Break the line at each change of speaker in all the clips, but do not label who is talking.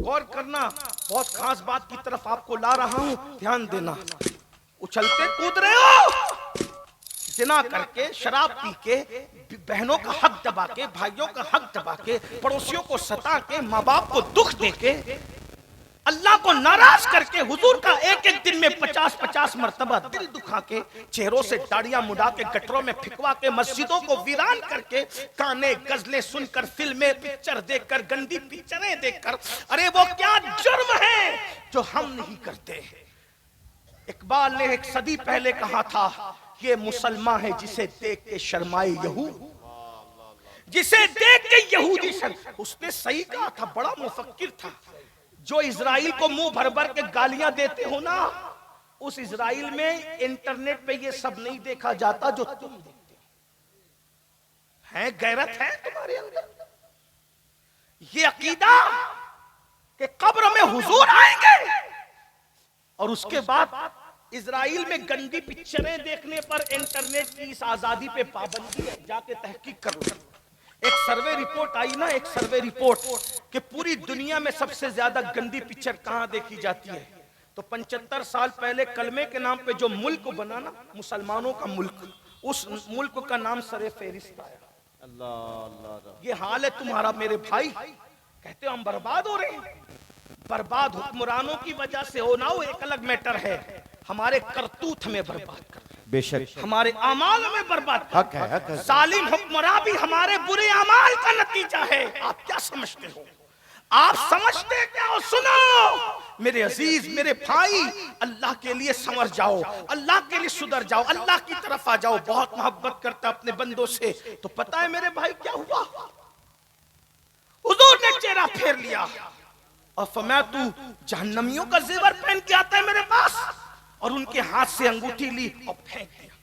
غور کرنا، بہت خاص بات کی طرف آپ کو لا رہا ہوں، دھیان دینا. اچھلتے کود رہے ہو، زنا کر کے، شراب پی کے، بہنوں کا حق دبا کے، بھائیوں کا حق دبا کے، پڑوسیوں کو ستا کے، ماں باپ کو دکھ دے کے، اللہ کو ناراض کر کے، حضور کا ایک ایک دن میں 50 مرتبہ دل دکھا کے، چہروں سے داڑیاں مڈا کے، گٹروں میں پھکوا کے، مسجدوں کو ویران کر کے، گانے غزلیں سن کر، فلمیں پکچر دیکھ کر، گندی پکچریں دیکھ کر، ارے وہ کیا جرم ہے جو ہم نہیں کرتے. اقبال نے ایک صدی پہلے کہا تھا، یہ مسلمان ہے جسے دیکھ کے شرمائے یہود، جسے دیکھ کے یہودی اس نے صحیح کہا تھا، بڑا مفکر تھا. جو اسرائیل کو منہ بھر بھر کے گالیاں دیتے ہو نا، اس اسرائیل میں انٹرنیٹ پہ یہ سب نہیں دیکھا جاتا جو تم دیکھتے ہیں. غیرت ہے تمہارے اندر؟ یہ عقیدہ کہ قبر میں حضور آئیں گے اور اس کے بعد اسرائیل میں گندی پکچریں دیکھنے پر انٹرنیٹ کی اس آزادی پہ پابندی ہے. جا کے تحقیق کرو. ایک سروے رپورٹ آئی نا، ایک سروے رپورٹ کہ پوری دنیا میں سب سے زیادہ گندی پکچر کہاں دیکھی جاتی ہے، تو 75 سال پہلے کلمے کے نام پہ جو ملک بنا نا، مسلمانوں کا ملک، اس ملک کا نام سر فہرست آیا. یہ حال ہے تمہارا میرے بھائی. کہتے ہو ہم برباد ہو رہے ہیں. برباد حکمرانوں کی وجہ سے ہو نہ ہو ایک الگ میٹر ہے، ہمارے کرتوت ہمیں برباد کر رہے ہیں،
بے شک
ہمارے اعمال ہمیں برباد کر
حق
رہے
ہے، حق ہے.
ہیں. ظالم حکمراں بھی ہمارے برے اعمال کا نتیجہ ہے. آپ کیا سمجھتے ہو؟ آپ سمجھتے کیا ہو؟ سنو میرے عزیز، میرے بھائی، اللہ کے لیے سنور جاؤ، اللہ کے لیے سدھر جاؤ، اللہ کی طرف آ جاؤ. بہت محبت کرتا اپنے بندوں سے. تو پتہ ہے میرے بھائی کیا ہوا؟ حضور نے چہرہ پھیر لیا اور فرمایا تو جہنمیوں کا زیور پہن کے آتا ہے میرے پاس، اور ان کے ہاتھ سے انگوٹھی لی اور پھینک دیا.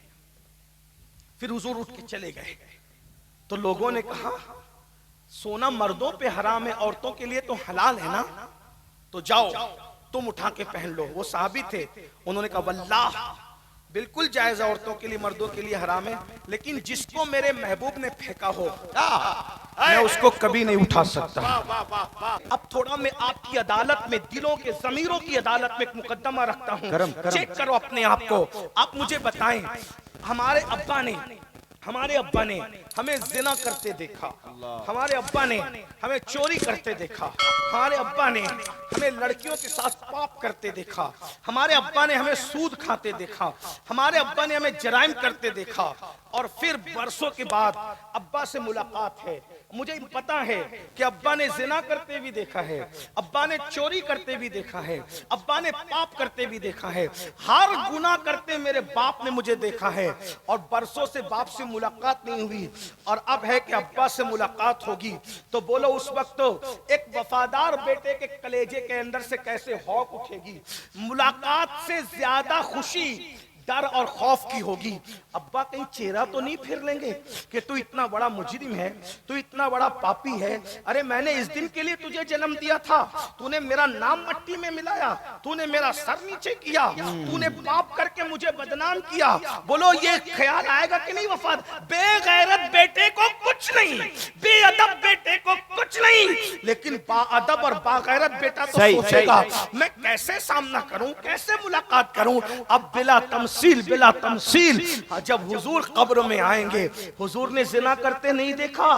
پھر حضور اٹھ کے چلے گئے. تو لوگوں نے کہا سونا مردوں پہ حرام ہے، عورتوں کے لیے تو حلال ہے نا، تو جاؤ تم اٹھا کے پہن لو. وہ صحابی تھے، انہوں نے کہا واللہ بالکل جائز ہے، عورتوں کے لیے مردوں کے لیے حرام ہے، لیکن جس کو میرے محبوب نے پھینکا ہو میں اس کو کبھی نہیں اٹھا سکتا. اب تھوڑا میں آپ کی عدالت میں، دلوں کے ضمیروں کی عدالت میں ایک مقدمہ رکھتا ہوں. چیک کرو اپنے آپ کو. آپ مجھے بتائیں، ہمارے ابا نے ہمیں زنا کرتے دیکھا، ہمارے ابا نے ہمیں چوری کرتے دیکھا، ہمارے ابا نے ہمیں لڑکیوں کے ساتھ پاپ کرتے دیکھا، ہمارے ابا نے ہمیں سود کھاتے دیکھا، ہمارے ابا نے ہمیں جرائم کرتے دیکھا. اور پھر برسوں کے بعد ابا سے ملاقات ہے. مجھے پتا ہے کہ ابا نے زنا کرتے بھی دیکھا ہے، ابا نے چوری کرتے بھی دیکھا ہے، ابا نے پاپ کرتے بھی دیکھا ہے، ہر گناہ کرتے میرے باپ نے مجھے دیکھا ہے. اور برسوں سے باپ سے ملاقات نہیں ہوئی، اور اب ہے کہ ابا سے ملاقات ہوگی. تو بولو اس وقت ایک وفادار بیٹے کے کلیجے کے اندر سے کیسے ہوک اٹھے گی؟ ملاقات سے زیادہ خوشی ڈر اور خوف کی ہوگی. ابا کہیں چہرہ تو نہیں پھیر لیں گے کہ تو اتنا بڑا مجرم ہے، تو اتنا بڑا پاپی ہے، ارے میں نے اس دن کے لیے تجھے جنم دیا تھا، تو نے میرا نام مٹی میں ملایا، تو نے میرا سر نیچے کیا، تو نے پاپ کر کے مجھے بدنام کیا. بولو یہ خیال آئے گا کہ نہیں؟ وفاد بے غیرت بیٹے کو کچھ نہیں، بے ادب بیٹے کو کچھ نہیں، لیکن با ادب اور با غیرت بیٹا تو سوچے گا میں کیسے سامنا کروں، کیسے ملاقات کروں. اب بلا تمثیل جب حضور قبر میں آئیں گے، حضور نے زنا کرتے نہیں دیکھا،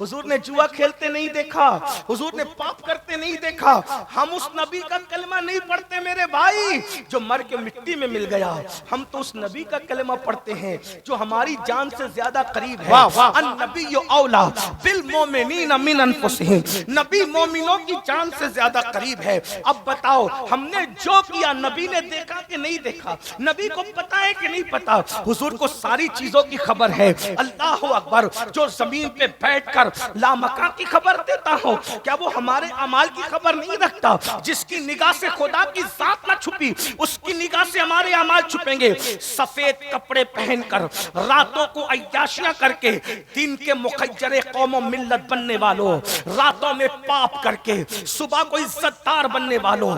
حضور نے جوا کھیلتے نہیں دیکھا، حضور نے پاپ کرتے نہیں دیکھا. ہم اس نبی کا کلمہ نہیں پڑھتے میرے بھائی جو مر کے مٹی میں مل گیا، ہم تو اس نبی کا کلمہ پڑھتے ہیں جو ہماری جان سے زیادہ قریب ہے. النبی اولا بالمومنین من انفسہم، نبی مومنوں کی جان سے زیادہ قریب ہے. اب بتاؤ ہم نے جو کیا نبی نے دیکھا کہ نہیں دیکھا؟ نبی کو پتا ہے کہ نہیں پتا؟ حضور کو ساری چیزوں کی خبر ہے. اللہ اکبر. جو زمین پہ بیٹھ کر لامکان کی خبر دیتا ہو، کیا وہ ہمارے اعمال کی خبر نہیں رکھتا؟ جس کی نگاہ سے خدا کی ذات نہ چھپی، اس کی نگاہ سے ہمارے اعمال چھپیں گے. سفید کپڑے پہن کر، راتوں کو عیاشیاں کر کے، دن کے مخجر قوم و ملت بننے والوں، راتوں میں پاپ کر کے صبح کو عزت دار بننے والوں،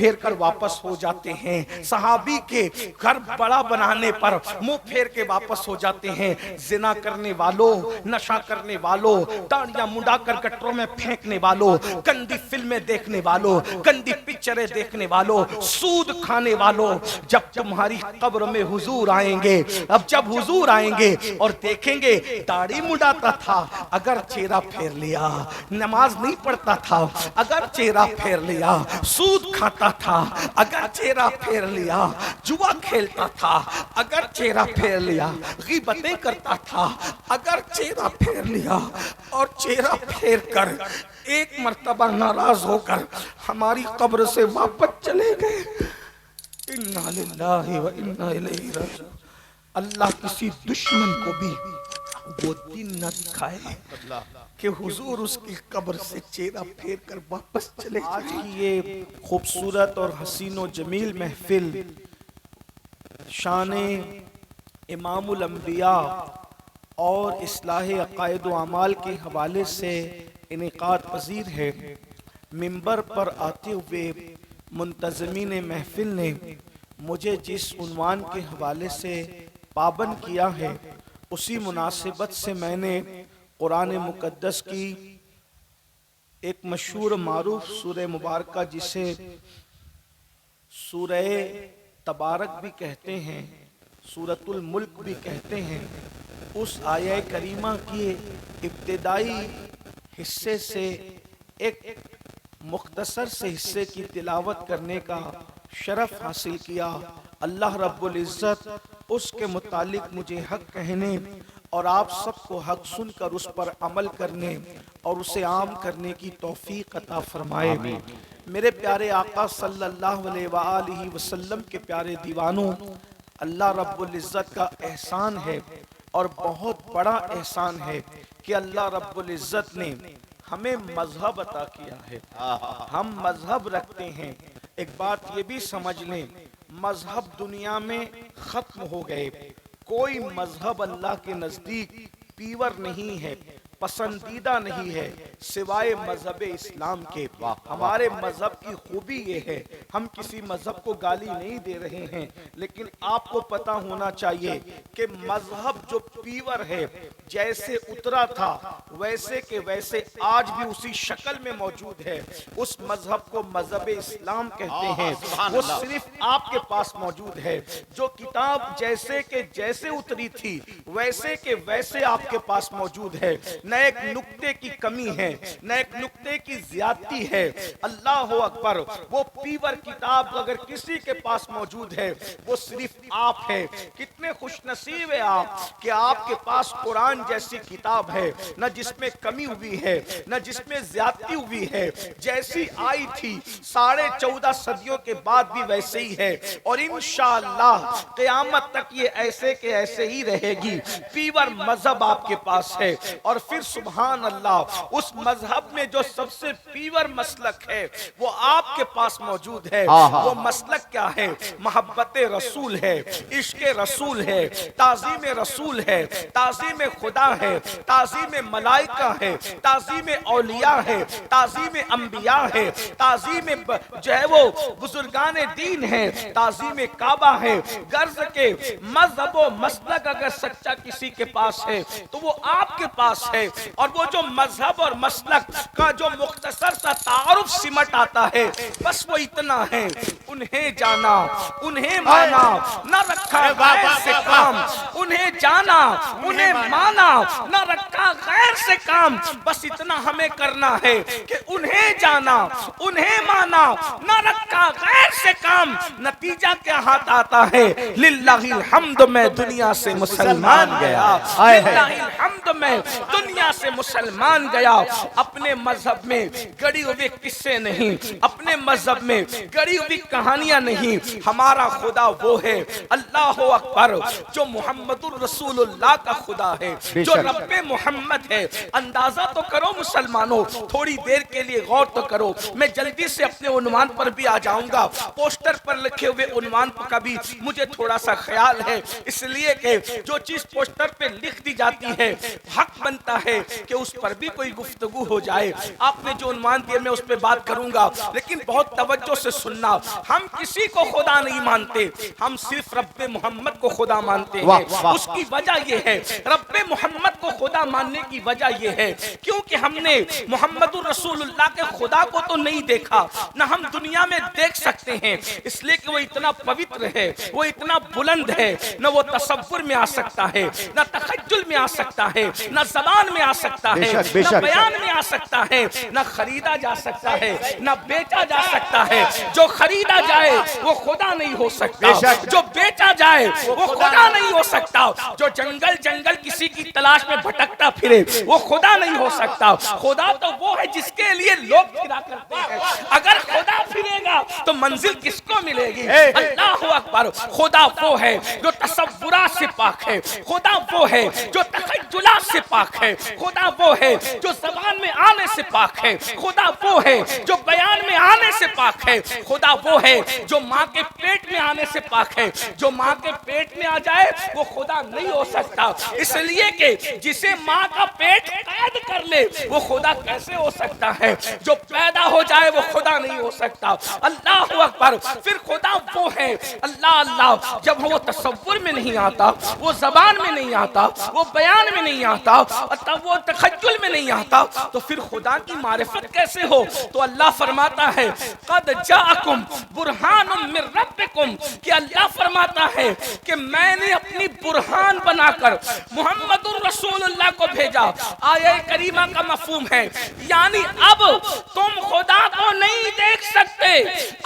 پھیر کر واپس ہو جاتے ہیں، صحابی کے گھر بڑا بنانے پر منہ پھیر کے واپس ہو جاتے ہیں، زنا کرنے والوں، نشہ کرنے والوں، داڑیاں منڈا کر گٹروں میں پھینکنے والوں، گندی فلمیں دیکھنے والوں، گندی پکچریں دیکھنے والوں، سود کھانے والوں، جب تمہاری قبر میں حضور آئیں گے، اب جب حضور آئیں گے اور دیکھیں گے داڑھی منڈاتا تھا اگر چہرہ پھیر لیا، نماز نہیں پڑھتا تھا اگر چہرہ پھیر لیا، سود کھاتا تھا اگر چہرہ پھیر لیا، جوا کھیلتا تھا اگر چہرہ پھیر لیا، غیبتیں کرتا تھا اگر چہرہ پھیر لیا، اور چہرہ پھیر کر ایک مرتبہ ناراض ہو کر ہماری قبر سے واپس چلے گئے، انا للہ و انا الیہ راجعون۔ اللہ کسی دشمن کو بھی وہ دن نہ دکھائے کہ حضور اس کی قبر سے چہرہ پھیر کر واپس چلے جائیں۔ آج کی یہ خوبصورت اور حسین و جمیل محفل شان امام الانبیاء اور اصلاح عقائد و اعمال کے حوالے سے انعقاد پذیر ہے۔ منبر پر آتے ہوئے منتظمین محفل نے مجھے جس عنوان کے حوالے سے پابند کیا ہے، اسی مناسبت سے میں نے قرآن مقدس کی ایک مشہور معروف سورہ مبارکہ جسے سورہ تبارک بھی کہتے ہیں، سورۃ الملک بھی کہتے ہیں، اس آیہ کریمہ کی ابتدائی حصے سے ایک مختصر سے حصے کی تلاوت کرنے کا شرف حاصل کیا۔ اللہ رب العزت اس کے متعلق مجھے حق کہنے اور آپ سب کو حق سن کر اس پر عمل کرنے اور اسے عام کرنے کی توفیق عطا فرمائے۔ میرے پیارے آقا صلی اللہ علیہ وآلہ وسلم کے پیارے دیوانوں، اللہ رب العزت کا احسان ہے اور بہت بڑا احسان ہے کہ اللہ رب العزت نے ہمیں مذہب عطا کیا ہے، ہم مذہب رکھتے ہیں۔ ایک بات یہ بھی سمجھ لیں، مذہب دنیا میں ختم ہو گئے، کوئی مذہب اللہ کے نزدیک پیور نہیں ہے، پسندیدہ نہیں ہے سوائے مذہب اسلام کے۔ ہمارے مذہب کی خوبی یہ ہے، ہم کسی مذہب کو گالی نہیں دے رہے ہیں، لیکن آپ کو پتا ہونا چاہیے کہ مذہب جو پیور ہے، جیسے اترا تھا ویسے کہ ویسے آج بھی اسی شکل میں موجود ہے، اس مذہب کو مذہب اسلام کہتے ہیں۔ وہ صرف آپ کے پاس موجود ہے، جو کتاب جیسے کہ جیسے اتری تھی ویسے کہ ویسے آپ کے پاس موجود ہے، نہ ایک نقطے کی کمی ہے، نہ ایک نقطے کی زیادتی ہے۔ اللہ اکبر، وہ پیور کتاب اگر کسی کے پاس موجود ہے وہ صرف آپ ہے۔ کتنے خوش نصیب ہے آپ کہ آپ کے پاس قرآن جیسی کتاب ہے، نہ جس میں کمی ہوئی ہے نہ جس میں زیادتی ہوئی ہے، جیسی آئی تھی 14.5 صدیوں کے بعد بھی ویسے ہی ہے، اور انشاءاللہ قیامت تک یہ ایسے کہ ایسے ہی رہے گی۔ پیور مذہب آپ کے پاس ہے، اور پھر سبحان اللہ اس مذہب میں جو سب سے پیور مسلک ہے وہ آپ کے پاس موجود ہے۔ وہ مسلک کیا ہے؟ محبت رسول ہے، عشق رسول ہے، تعظیم رسول ہے، تعظیم خدا ہے، تعظیم ملائکہ ہے، تعظیم اولیاء ہے، تعظیم انبیاء ہے، تعظیم جو ہے وہ بزرگان دین ہے، تعظیم کعبہ ہے۔ غرض کے مذہب و مسلک اگر سچا کسی کے پاس ہے تو وہ آپ کے پاس ہے، اور وہ جو مذہب اور مسلک کا جو مختصر سا تعارف سمٹ آتا ہے بس وہ اتنا ہے، انہیں جانا انہیں مانا، نہ رکھا غیر سے کام، انہیں جانا انہیں مانا، نہ رکھا غیر سے کام، بس اتنا ہمیں کرنا ہے کہ انہیں جانا انہیں مانا، نہ رکھا غیر سے کام۔ نتیجہ کیا ہاتھ آتا ہے؟ للہ الحمد میں دنیا سے مسلمان گیا، للہ الحمد میں دنیا سے مسلمان گیا۔ اپنے مذہب میں گڑی ہوئی قصے نہیں، اپنے مذہب میں گڑی ہوئی کہانیاں نہیں، ہمارا خدا وہ ہے اللہ اکبر جو محمد الرسول اللہ کا خدا ہے، جو رب محمد ہے۔ اندازہ تو کرو مسلمانوں، تھوڑی دیر کے لیے غور تو کرو، میں جلدی سے اپنے عنوان پر بھی آ جاؤں گا۔ پوسٹر پر لکھے ہوئے عنوان پر کبھی مجھے تھوڑا سا خیال ہے، اس لیے کہ جو چیز پوسٹر پہ لکھ دی جاتی ہے حق بنتا ہے ہے کہ اس پر بھی کوئی گفتگو ہو جائے. آپ نے جو عنوان دیا میں اس پہ بات کروں گا, لیکن بہت توجہ سے سننا. ہم کسی کو خدا نہیں مانتے, ہم صرف رب محمد کو خدا مانتے ہیں. اس کی وجہ یہ ہے, رب محمد کو خدا ماننے کی وجہ یہ ہے کیونکہ ہم نے محمد الرسول اللہ کے خدا کو تو نہیں دیکھا, نہ ہم دنیا میں دیکھ سکتے ہیں, اس لیے کہ وہ اتنا پوتر ہے, وہ اتنا بلند ہے, نہ وہ تصور میں آ سکتا ہے, نہ تخیل میں آ سکتا ہے, نہ زبان میں آ سکتا ہے, نہ بیان میں آ سکتا ہے, نہ خریدا جا سکتا ہے, نہ بیچا جا سکتا ہے. جو خریدا جائے وہ خدا نہیں ہو سکتا, جو بیچا جائے وہ خدا نہیں ہو سکتا, جو جنگل جنگل کسی کی تلاش میں بھٹکتا پھرے وہ خدا نہیں ہو سکتا. خدا تو وہ ہے جس کے لیے لوگ پھرا کرتے ہیں. اگر خدا پھرے گا تو منزل کس کو ملے گی؟ اللہ اکبر. خدا وہ ہے جو تصورات سے پاک ہے, خدا وہ ہے جو تخیلات سے پاک ہے, خدا وہ ہے جو زبان میں آنے سے پاک ہے, خدا وہ ہے جو بیان میں آنے سے پاک ہے, خدا وہ ہے جو ماں کے پیٹ میں آنے سے پاک ہے. جو ماں کے پیٹ میں آ جائے وہ خدا نہیں ہو سکتا, اس لیے کہ جسے ماں کا پیٹ قید کر لے وہ خدا کیسے ہو سکتا ہے؟ جو پیدا ہو جائے وہ خدا نہیں ہو سکتا. اللہ اکبر. پھر خدا وہ ہے اللہ اللہ, جب وہ تصور میں نہیں آتا, وہ زبان میں نہیں آتا, وہ بیان میں نہیں آتا, تب وہ تخیل میں نہیں آتا, تو پھر خدا کی معرفت کیسے ہو؟ تو اللہ فرماتا ہے قد جاءکم برہان من ربکم, کہ اللہ فرماتا ہے کہ میں نے اپنی برہان بنا کر محمد الرسول اللہ کو بھیجا. آیہ کریمہ کا مفہوم ہے یعنی اب تم خدا کو نہیں دیکھ سکتے.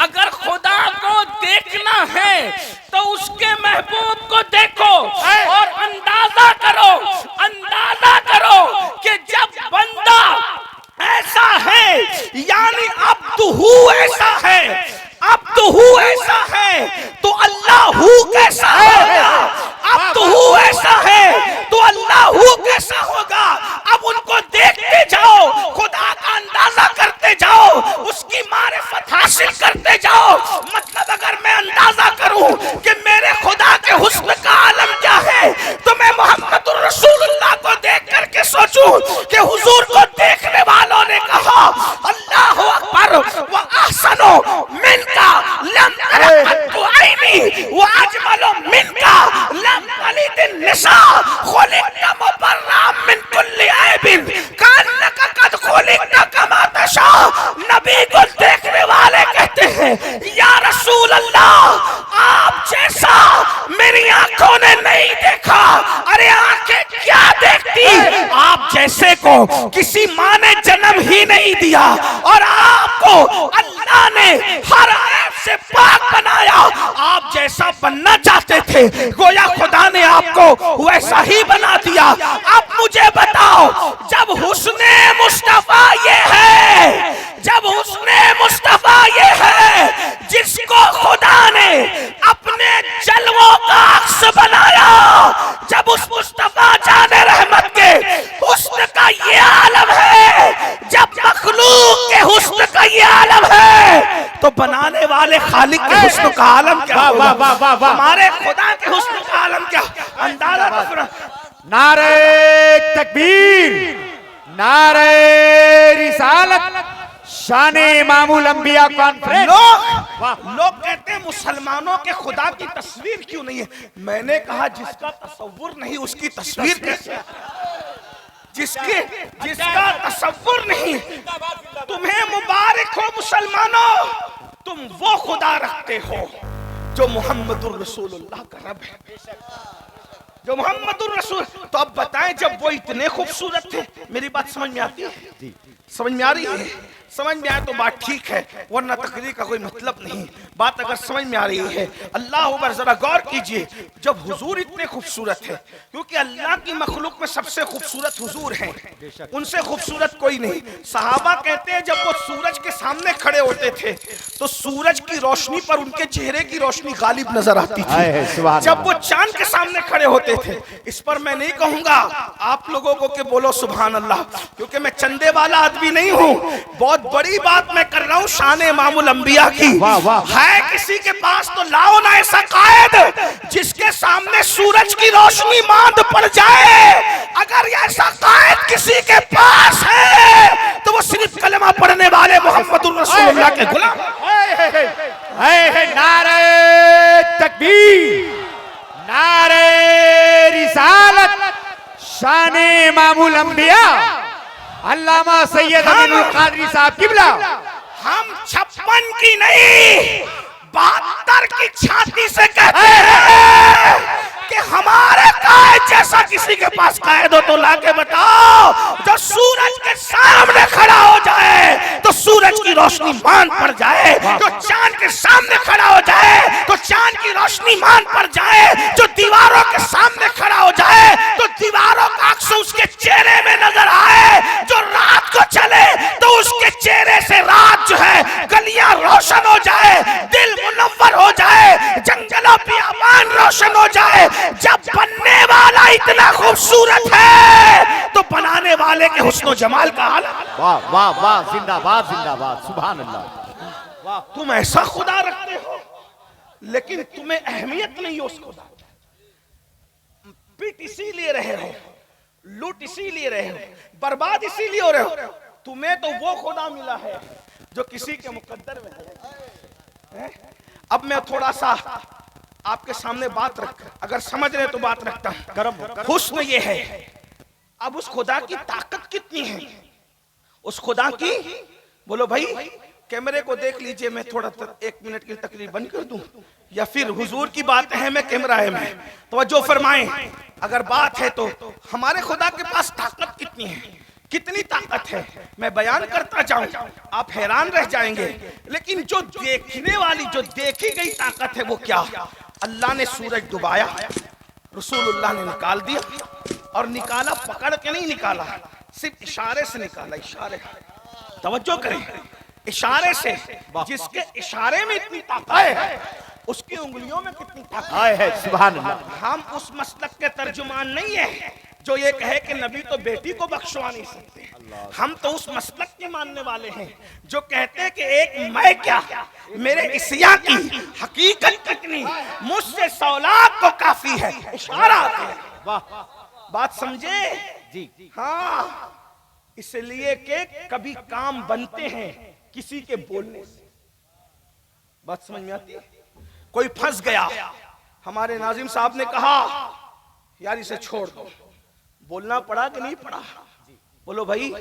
اگر خدا کو دیکھنا ہے تو اس کے محبوب کو دیکھو اور اندازہ کرو کہ جب بندہ ایسا ہے یعنی عبدہو ایسا ہے تو اللہ کیسا ہوگا؟ عبدہو ایسا ہے تو اللہ کیسا ہوگا؟ اب ان کو دیکھتے جاؤ, خدا کا اندازہ کرتے جاؤ, اس کی معرفت حاصل کرتے جاؤ. مطلب اگر میں اندازہ کروں کہ میرے خدا کے حسن کا عالم کیا ہے تو میں محمد الرسول اللہ کو دیکھ کر کے سوچوں کہ حضور کو دیکھنے والوں نے کہا اللہ اکبر وَأَحْسَنُ مِنْكَ لَمْ تَرَقَتُ عَيْنِي وَأَجْمَلُ مِنْكَ لَمْ تَلِدِ النِّسَاءُ خُلِقْتَ مُبَرَّأً مِنْ كُلِّ عَيْبٍ كَأَنَّكَ قَدْ خُلِقْتَ كَمَا تَشَاءُ. نبی کو دیکھنے والے کہتے ہیں یا رسول اللہ آپ جیسا میری آنکھوں نے نہیں دیکھا. ارے آنکھیں کیا دیکھتی, آپ جیسے کو کسی ماں نے جنم ہی نہیں دیا, اور آپ کو اللہ نے ہر عیب سے پاک بنایا. آپ جیسا بننا چاہتے تھے گویا خدا نے آپ کو ویسا ہی بنا دیا. اب مجھے بتاؤ جب حسن مصطفیٰ یہ ہے, جب حسن مصطفیٰ یہ ہے جس کو خدا نے اپنے جلووں کا عکس بنایا, جب اس مصطفیٰ جان رحمت کے حسن کا یہ عالم ہے, جب مخلوق کے حسن کا یہ عالم ہے, تو بنانے والے خالق کے حسن کا عالم کیا ہوگا؟ ہمارے خدا کے حسن کا عالم کیا اندازہ کرو.
نعرہ تکبیر, نعرہ رسالت, شان امام الانبیاء کانفرنس.
لوگ کہتے ہیں مسلمانوں کے خدا کی تصویر کیوں نہیں ہے. میں نے کہا جس کا تصور نہیں اس کی تصویر کیسے؟ جس کا تصور نہیں. تمہیں مبارک ہو مسلمانوں, تم وہ خدا رکھتے ہو جو محمد الرسول اللہ کا رب ہے, جو محمد الرسول. تو اب بتائیں جب وہ اتنے خوبصورت تھے, میری بات سمجھ میں آتی ہے؟ سمجھ میں آ رہی ہے؟ سمجھ میں آئے تو بات ٹھیک ہے, ورنہ تقریر کا کوئی مطلب نہیں. بات اگر سمجھ میں آ رہی ہے, اللہ اکبر, ذرا غور کیجئے. جب حضور اتنے خوبصورت ہے, کیونکہ اللہ کی مخلوق میں سب سے خوبصورت حضور ہیں, ان سے خوبصورت کوئی نہیں. صحابہ کہتے ہیں جب وہ سورج کے سامنے کھڑے ہوتے تھے تو سورج کی روشنی پر ان کے چہرے کی روشنی غالب نظر آتی تھی. جب وہ چاند کے سامنے کھڑے ہوتے تھے, اس پر میں نہیں کہوں گا آپ لوگوں کو کہ بولو سبحان اللہ, کیونکہ میں چندے والا آدمی نہیں ہوں. بہت بڑی بات میں کر رہا ہوں شان امام الانبیاء کی. ہے کسی کے پاس تو لاؤ نا ایسا قائد جس کے سامنے سورج کی روشنی ماند پڑ جائے. اگر ایسا قائد کسی کسی کے پاس ہے تو وہ صرف کلمہ پڑھنے والے محمد الرسول اللہ کے غلام.
نعرہ تکبیر، نعرہ رسالت، شان امام الانبیاء علامہ سید امین القادری صاحب قبلہ.
ہم 56 کی نہیں 72 کی چھاتی سے کہتے ہیں کہ ہمارے قائد جیسا کسی کے پاس قائد ہو تو لا کے بتاؤ. جو سورج کے سامنے کھڑا ہو جائے تو سورج کی روشنی مان پڑ جائے، جو چاند کے سامنے کھڑا ہو جائے تو چاند کی روشنی مان پڑ جائے، جو دیواروں کے سامنے کھڑا ہو جائے تو دیواروں کا عکس اس کے چہرے میں نظر آئے، جو رات کو چلے تو اس کے چہرے سے رات جو ہے گلیاں روشن ہو جائے، دل منور ہو جائے، جنگلوں بیابان روشن ہو جائے. جب بننے والا اتنا خوبصورت ہے تو بنانے والے کے حسن و جمال کا حال.
واہ واہ واہ، زندہ باد زندہ باد، سبحان اللہ.
تم ایسا خدا رکھتے ہو لیکن تمہیں اہمیت نہیں ہے اس خدا. پیٹ اسی لیے رہے ہو، لوٹ اسی لیے رہے ہو، برباد اسی لیے ہو رہے ہو. تمہیں تو وہ خدا ملا ہے جو کسی کے مقدر میں ہے. اب میں تھوڑا سا آپ کے سامنے بات رکھ، اگر سمجھ رہے تو بات رکھتا ہوں. حسن یہ ہے، اب اس خدا کی طاقت کتنی ہے، اس خدا کی. بولو بھائی کیمرے کو دیکھ لیجئے، میں تھوڑا 1 منٹ کی تقریر بند کر دوں یا پھر حضور کی بات ہے میں کیمرہ ہے میں. توجہ فرمائیں. اگر بات ہے تو ہمارے خدا کے پاس طاقت کتنی ہے، کتنی طاقت ہے میں بیان کرتا جاؤں آپ حیران رہ جائیں گے. لیکن جو دیکھنے والی جو دیکھی گئی طاقت ہے وہ کیا؟ اللہ نے سورج ڈبایا، رسول اللہ نے نکال دیا، اور نکالا پکڑ کے نہیں نکالا، صرف اشارے سے نکالا. اشارے، توجہ کریں، اشارے سے. جس کے اشارے میں اتنی طاقت ہے اس کی انگلیوں میں کتنی طاقت
ہے. سبحان اللہ.
ہم اس مسلک کے ترجمان نہیں ہیں جو یہ کہے کہ نبی تو بیٹی کو بخشوا نہیں سکتے. ہم تو اس مسلک کے ماننے والے ہیں جو کہتے ہیں کہ ایک میں کیا، میرے عیسیٰ کی حقیقت کتنی، مجھ سے 100 لاکھ کو کافی ہے. اشارہ آتے ہیں. بات سمجھے؟
جی
ہاں، اس لیے کہ کبھی کام بنتے ہیں کسی کے بولنے سے. بات سمجھ میں آتی ہے؟ کوئی پھنس گیا، ہمارے ناظم صاحب نے کہا یار اسے چھوڑ دو. بولنا پڑا کہ نہیں پڑا؟ بولو بھائی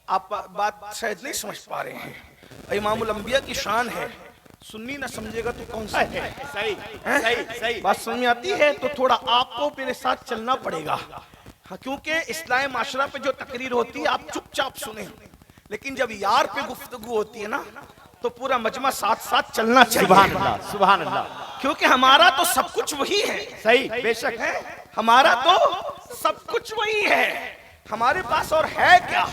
آپ بات شاید نہیں سمجھ پا رہے ہیں. امام الانبیاء کی شان ہے، سنی نہ سمجھے گا تو کون سا ہے. صحیح بات سمجھ میں آتی ہے؟ تو تھوڑا آپ کو میرے ساتھ چلنا پڑے گا. کیونکہ اسلامی معاشرہ پہ جو تقریر ہوتی ہے آپ چپ چاپ سنیں، لیکن جب یار پہ گفتگو ہوتی ہے نا تو پورا مجمع ساتھ ساتھ چلنا چاہیے.
سبحان اللہ سبحان اللہ.
کیونکہ ہمارا تو سب کچھ وہی ہے.
صحیح، بے شک ہے.
ہمارا تو سب کچھ وہی ہے. ہمارے پاس اور ہے کیا؟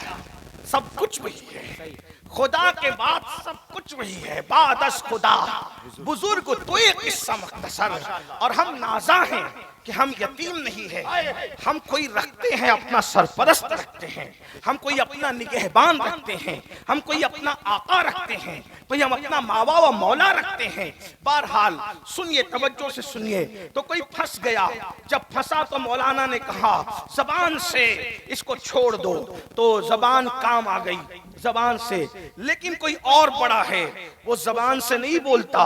سب کچھ وہی ہے. خدا کے بعد سب کچھ وہی ہے. بعد از خدا بزرگ تو ایک قصہ مختصر. اور ہم نازاں ہیں کہ ہم یتیم نہیں ہے. ہم کوئی رکھتے ہیں اپنا سرپرست رکھتے ہیں، ہم کوئی اپنا نگہبان رکھتے ہیں، ہم کوئی اپنا آقا رکھتے ہیں، کوئی ہم اپنا ماوا و مولا رکھتے ہیں. بہرحال سنیے، توجہ سے سنیے. تو کوئی پھنس گیا، جب پھنسا تو مولانا نے کہا زبان سے اس کو چھوڑ دو، تو زبان کام آ گئی زبان سے. لیکن کوئی اور بڑا ہے، وہ زبان سے نہیں بولتا،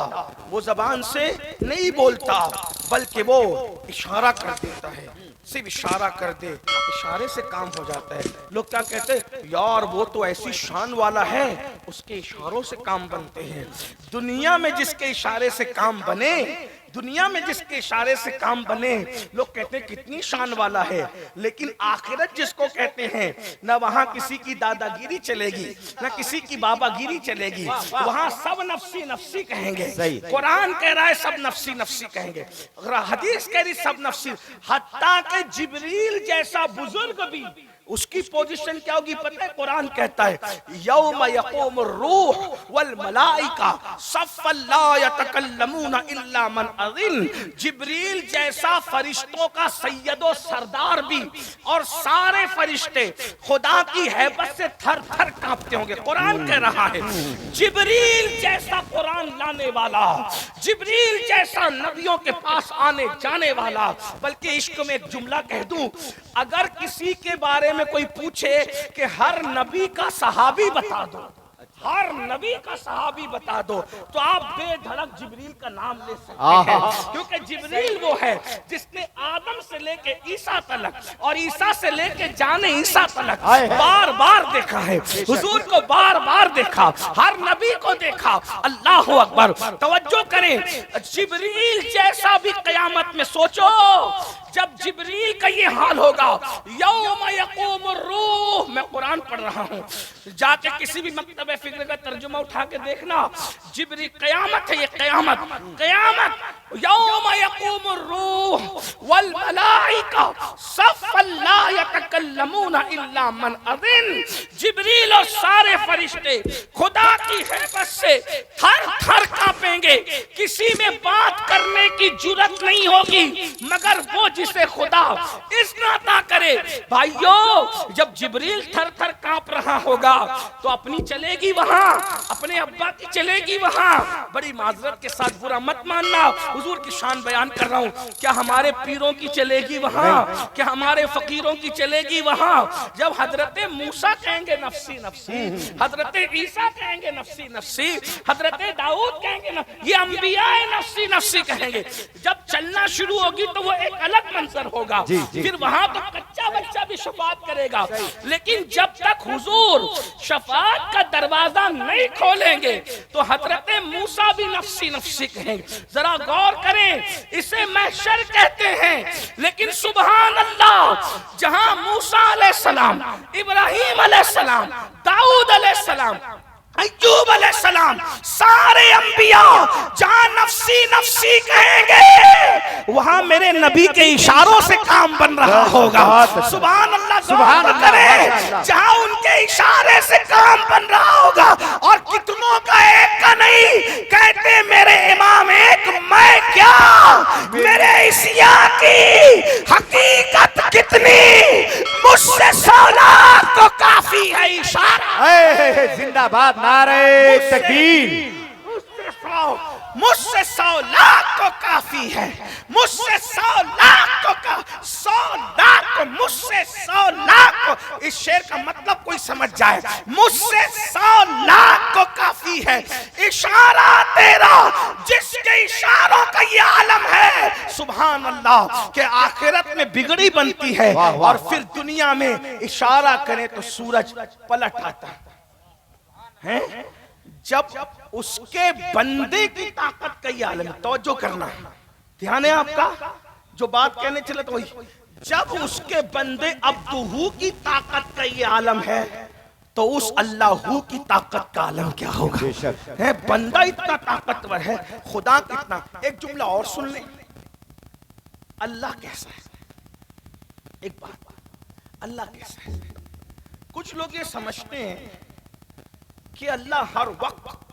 وہ زبان سے نہیں بولتا بلکہ وہ اشارہ کر دیتا ہے. صرف اشارہ کر دے، اشارے سے کام ہو جاتا ہے. لوگ کیا کہتے ہیں؟ یار وہ تو ایسی شان والا ہے، اس کے اشاروں سے کام بنتے ہیں. دنیا میں جس کے اشارے سے کام بنے، دنیا میں جس کے اشارے سے کام بنے، لوگ کہتے ہیں کتنی شان والا ہے. لیکن آخرت جس کو کہتے ہیں، نہ وہاں کسی کی دادا گیری چلے گی، نہ کسی کی بابا گیری چلے گی. وہاں سب نفسی نفسی کہیں گے. قرآن کہہ رہا ہے سب نفسی نفسی کہیں گے، حدیث کہہ رہی سب نفسی. حتیٰ کہ جبریل جیسا بزرگ بھی اس کی پوزیشن کیا ہوگی پتہ ہے؟ قرآن کہتا ہے یوم یقوم الروح والملائکہ صفا لا یتکلمون الا من اذن. جبریل جیسا فرشتوں کا سید و سردار بھی اور سارے فرشتے خدا کی ہیبت سے تھر تھر کانپتے ہوں گے. قرآن کہہ رہا ہے جبریل جیسا قرآن لانے والا، جبریل جیسا نبیوں کے پاس آنے جانے والا. بلکہ عشق میں ایک جملہ کہہ دوں، اگر کسی کے بارے میں میں کوئی پوچھے کہ ہر نبی کا صحابی بتا دو، ہر نبی کا صحابی بتا دو، تو آپ بے دھڑک جبریل کا نام لے سکتے ہیں، کیونکہ جبریل وہ ہے جس نے آدم سے لے کے عیسیٰ تلک اور عیسیٰ سے لے کے جان عیسیٰ تلک بار بار دیکھا ہے، حضور کو بار بار دیکھا، ہر نبی کو دیکھا۔ اللہ اکبر، توجہ کریں، جبریل جیسا بھی قیامت میں سوچو، جب جبریل کا یہ حال ہوگا، یوم یقوم الروح، میں قرآن پڑھ رہا ہوں، جا کے کسی بھی مکتب فکر کا ترجمہ اٹھا کے دیکھنا، جبریل، قیامت ہے یہ، قیامت، قیامت، یوم یقوم الروح والملائکہ صفا لا یتکلمون الا من اذن، جبریل اور سارے فرشتے خدا کی ہیبت سے تھر تھر کانپیں گے، کسی میں بات کرنے کی جرات نہیں ہوگی مگر وہ جسے خدا اذن عطا کرے۔ بھائیو، جب جبریل تھر تھر کانپ رہا ہوگا تو اپنی چلے گی وہاں، اپنے ابا کی چلے گی وہاں۔ بڑی معذرت کے ساتھ برا مت ماننا، حضور کی شان بیان کر رہا ہوں، کیا ہمارے پیروں کی چلے گی وہاں؟ کیا ہمارے فقیروں کی چلے گی وہاں؟ جب حضرت موسیٰ کہیں گے نفسی نفسی، حضرت عیسیٰ کہیں گے نفسی نفسی، حضرت داؤد کہیں گے یہ انبیاء نفسی نفسی کہیں گے، جب چلنا شروع ہوگی تو وہ ایک الگ منظر ہوگا، پھر وہاں تو کچا بچہ بھی شفاعت کرے گا، لیکن جب تک حضور شفاعت کا دروازہ نہیں کھولیں گے تو حضرت موسیٰ بھی نفسی نفسی کہیں گے۔ ذرا غور کریں، اسے محشر کہتے ہیں، لیکن سبحان اللہ، جہاں موسیٰ علیہ السلام، ابراہیم علیہ السلام، داؤد علیہ السلام، ایوب علیہ السلام، سارے انبیاء جہاں نفسی نفسی کہیں گے وہاں میرے نبی کے اشاروں سے کام بن رہا ہوگا۔ سبحان اللہ، سبحان اللہ، جہاں ان کے اشارے سے کام بن رہا ہوگا، اور کتنوں کا ایک کا نہیں، کہتے میرے امام ایک میں کیا، میرے عیسیٰ کی حقیقت کتنی، مجھ سے 100 لاکھ تو کافی ہے اشارہ۔
زندہ باد، نعرہ تکبیر،
مجھ سے 100 لاکھ کو کافی ہے، مجھ سے 100 لاکھ کو 100 لاکھ کو، مجھ سے 100 لاکھ کو، اس شعر کا مطلب کوئی سمجھ جائے، مجھ سے 100 لاکھ کو کافی ہے، اشارہ تیرا جس کے اشاروں کا یہ عالم ہے۔ سبحان اللہ، کہ آخرت میں بگڑی بنتی ہے اور پھر دنیا میں اشارہ کرے تو سورج پلٹ آتا ہے، جب اس کے بندے کی طاقت کا یہ عالم ہے۔ توجہ کرنا، دھیان ہے آپ کا، جو بات کہنے چلے تو وہی، جب اس کے بندے عبدہو کی طاقت کا یہ عالم ہے تو اس اللہ کی طاقت کا عالم کیا ہوگا؟ بندہ اتنا طاقتور ہے، خدا کتنا۔ ایک جملہ اور سن لیں، اللہ کیسا ہے؟ ایک بات، اللہ کیسا ہے؟ کچھ لوگ یہ سمجھتے ہیں کہ اللہ ہر وقت،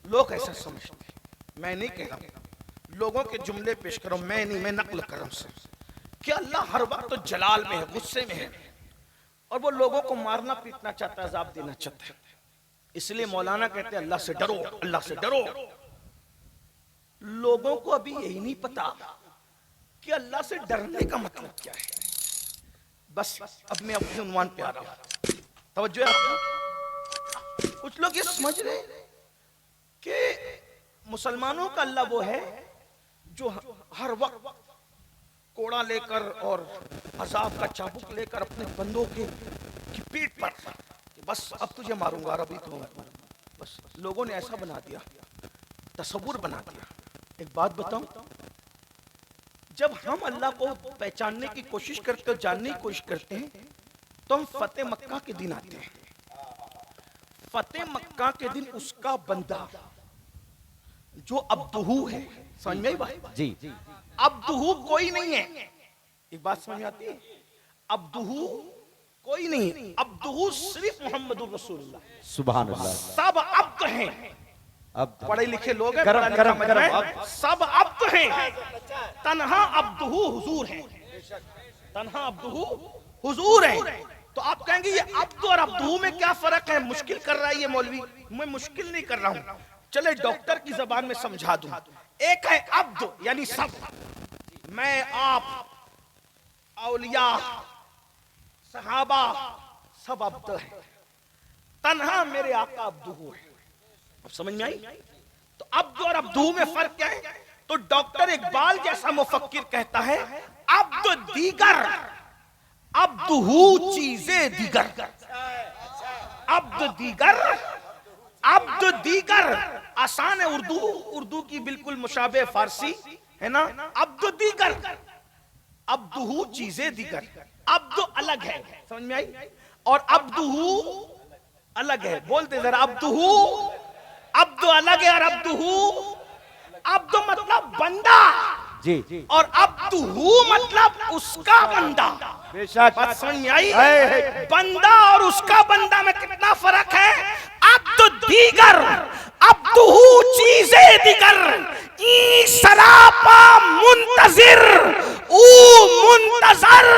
لوگ ایسا سمجھتے ہیں، میں نہیں کہہ رہا ہوں، لوگوں کے جملے پیش کروں، میں نہیں، میں نقل کر رہا ہوں کہ اللہ ہر وقت تو جلال میں ہے، غصے میں ہے، اور وہ لوگوں کو مارنا پیٹنا چاہتا ہے، عذاب دینا چاہتا ہے۔ اس لیے مولانا کہتے ہیں اللہ سے ڈرو، اللہ سے ڈرو۔ لوگوں کو ابھی یہی نہیں پتا کہ اللہ سے ڈرنے کا مطلب کیا ہے۔ بس اب میں اپنے عنوان پہ آ رہا ہوں، توجہ ہے آپ کو۔ کچھ لوگ یہ سمجھ رہے ہیں کہ مسلمانوں کا اللہ وہ ہے جو ہر وقت کوڑا لے کر اور عذاب کا چابک لے کر اپنے بندوں کی پیٹ پر، بس اب تجھے ماروں گا، ربی تو بس لوگوں نے ایسا بنا دیا، تصور بنا دیا۔ ایک بات بتاؤں، جب ہم اللہ کو پہچاننے کی کوشش کرتے ہیں، جاننے کی کوشش کرتے ہیں، تو ہم فتح مکہ کے دن آتے ہیں۔ فتح مکہ کے دن اس کا بندہ جو عبدہو ہے، سمجھ میں آئی بات؟
جی،
عبدہو کوئی نہیں ہے، ایک بات سمجھ آتی ہے، عبدہو کوئی نہیں، عبدہو صرف محمد الرسول اللہ،
سبحان اللہ،
سب عبد ہیں، پڑھے لکھے لوگ ہیں، سب عبد ہیں، تنہا عبدہو حضور ہیں، تنہا عبدہو حضور ہیں۔ تو آپ کہیں گے یہ عبد اور عبدہو میں کیا فرق ہے؟ مشکل کر رہا ہے یہ مولوی۔ میں مشکل نہیں کر رہا ہوں، چلے ڈاکٹر کی زبان میں سمجھا دوں۔ ایک ہے عبد یعنی سب، میں، آپ، اولیاء، صحابہ سب عبد ہے، تنہا میرے آقا عبدہو ہے. اب سمجھ میں آئی؟ تو عبد اور عبدہو میں فرق کیا ہے؟ تو ڈاکٹر اقبال جیسا مفکر کہتا ہے عبد دیگر، عبدہو چیزیں دیگر. عبد دیگر، عبد دیگر آسان ہے اردو کی بالکل مشابہ فارسی ہے نا. عبد دیگر، عبدہو چیزیں دیگر. عبد الگ ہے، سمجھ میں آئی؟ اور عبدہو الگ ہے. بولتے ذرا عبدہو، عبد الگ ہے اور عبدہو. عبد مطلب بندہ
جی
اور عبدہو مطلب اس کا بندہ.
بے شک.
بات سمجھ میں آئی؟ بندہ اور اس کا بندہ میں کتنا فرق ہے. عبد دیگر، عبدہو چیزیں دیگر. ای سراپا منتظر، او منتظر.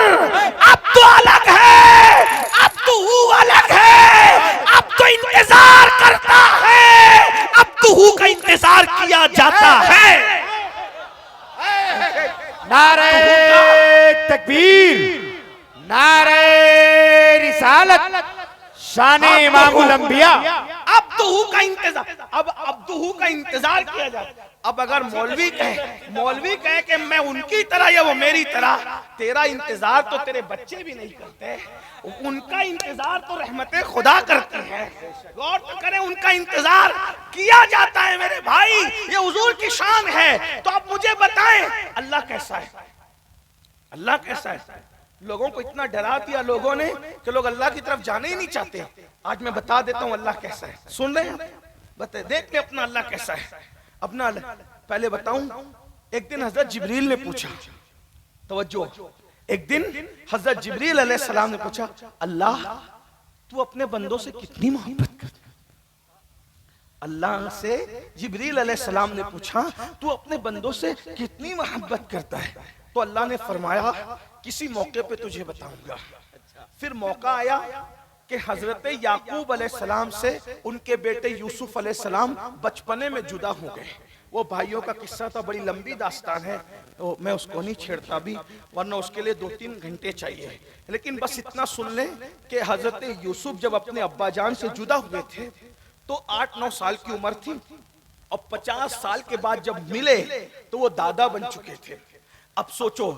عبد الگ ہے، عبدہو الگ ہے. عبد انتظار کرتا ہے، عبدہو کا انتظار کیا جاتا ہے.
نعرہ تکبیر، نعرہ رسالت، شان امام الانبیاء.
عبدہو کا انتظار. اب عبدہو کا انتظار کیا جائے. اب اگر مولوی کہے کہ میں ان کی طرح یا وہ میری طرح، تیرا انتظار تو تیرے بچے بھی نہیں کرتے، ان کا انتظار تو رحمت خدا کرتی ہے. غور تو کریں، ان کا انتظار کیا جاتا ہے میرے بھائی. یہ حضور کی شان ہے. تو اب مجھے بتائیں اللہ کیسا ہے؟ اللہ کیسا ہے؟ لوگوں کو اتنا ڈرا دیا لوگوں نے کہ لوگ اللہ کی طرف جانے ہی نہیں چاہتے. آج میں بتا دیتا ہوں اللہ کیسا ہے. سن رہے ہیں؟ بتائیں، دیکھ لیں اپنا اللہ کیسا ہے. اپنا پہلے بتاؤں. ایک دن حضرت جبریل نے پوچھا، توجہ، ایک دن حضرت جبریل علیہ السلام نے پوچھا اللہ تو اپنے بندوں سے کتنی محبت کرتا ہے؟ اللہ سے جبریل علیہ السلام نے پوچھا تو اپنے بندوں سے کتنی محبت کرتا ہے؟ تو اللہ نے فرمایا کسی موقع پہ تجھے بتاؤں گا. پھر موقع آیا کہ حضرت یعقوب علیہ السلام سے ان کے بیٹے یوسف علیہ السلام بچپنے میں جدا ہو گئے. وہ بھائیوں کا قصہ تھا، بڑی لمبی داستان ہے، تو میں اس کو نہیں چھیڑتا بھی، ورنہ اس کے لیے 2-3 گھنٹے چاہیے. لیکن بس اتنا سن لیں کہ حضرت یوسف جب اپنے ابا جان سے جدا ہوئے تھے تو 8-9 سال کی عمر تھی، اور 50 سال کے بعد جب ملے تو وہ دادا بن چکے تھے. اب سوچو،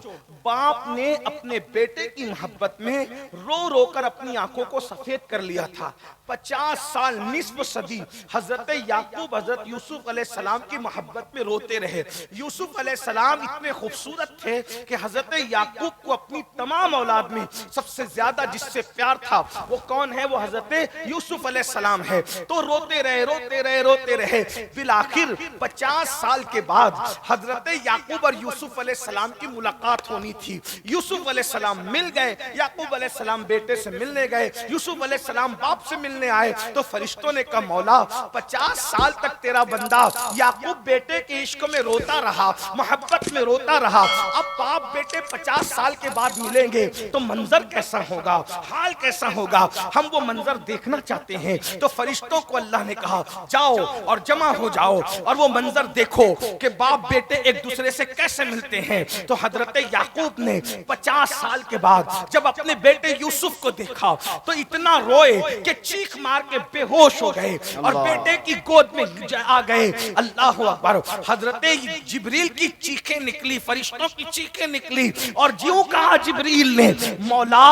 باپ نے اپنے بیٹے کی محبت میں رو رو کر اپنی آنکھوں کو سفید کر لیا تھا. 50 سال، نصف صدی حضرت یعقوب حضرت یوسف علیہ السلام کی محبت میں روتے رہے. یوسف علیہ السلام اتنے خوبصورت تھے کہ حضرت یعقوب کو اپنی تمام اولاد میں سب سے زیادہ جس سے پیار تھا وہ کون ہے؟ وہ حضرت یوسف علیہ السلام ہے. تو روتے رہے روتے رہے روتے رہے. بالآخر 50 سال کے بعد حضرت یعقوب اور یوسف علیہ السلام کی ملاقات ہونی تھی. یوسف علیہ السلام مل گئے، یعقوب علیہ السلام بیٹے سے ملنے گئے، یوسف علیہ السلام باپ سے ملنے آئے. تو فرشتوں نے کہا مولا 50 سال تک تیرا بندہ یعقوب بیٹے کے عشق میں روتا رہا، محبت میں روتا رہا، اب باپ بیٹے 50 سال کے بعد ملیں گے تو منظر کیسا ہوگا، حال کیسا ہوگا، ہم وہ منظر دیکھنا چاہتے ہیں. تو فرشتوں کو اللہ نے کہا جاؤ اور جمع ہو جاؤ اور وہ منظر دیکھو کہ باپ بیٹے ایک دوسرے سے کیسے ملتے ہیں. تو حضرت یعقوب نے 50 سال کے بعد جب اپنے بیٹے یوسف کو دیکھا تو اتنا روئے کہ چیخ مار کے بے ہوش ہو گئے اور بیٹے کی گود میں آ گئے. اللہ اکبر. حضرت جبریل کی چیخیں نکلی، فرشتوں کی چیخیں نکلی، اور جیوں کہا جبریل نے مولا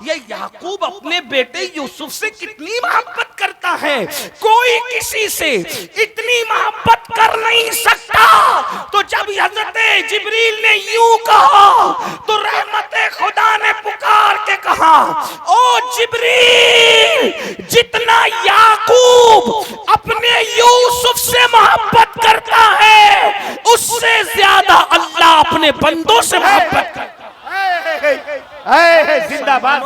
یہ یعقوب اپنے بیٹے یوسف سے کتنی محبت کرتا ہے، کوئی کسی سے اتنی محبت کر نہیں سکتا. تو جب حضرت جبریل نے یوں کہا تو رحمت خدا نے پکار کے کہا او جبریل، جتنا یعقوب اپنے یوسف سے محبت کرتا ہے اس سے زیادہ اللہ اپنے بندوں سے محبت کرتا ہے.
زندہ باد.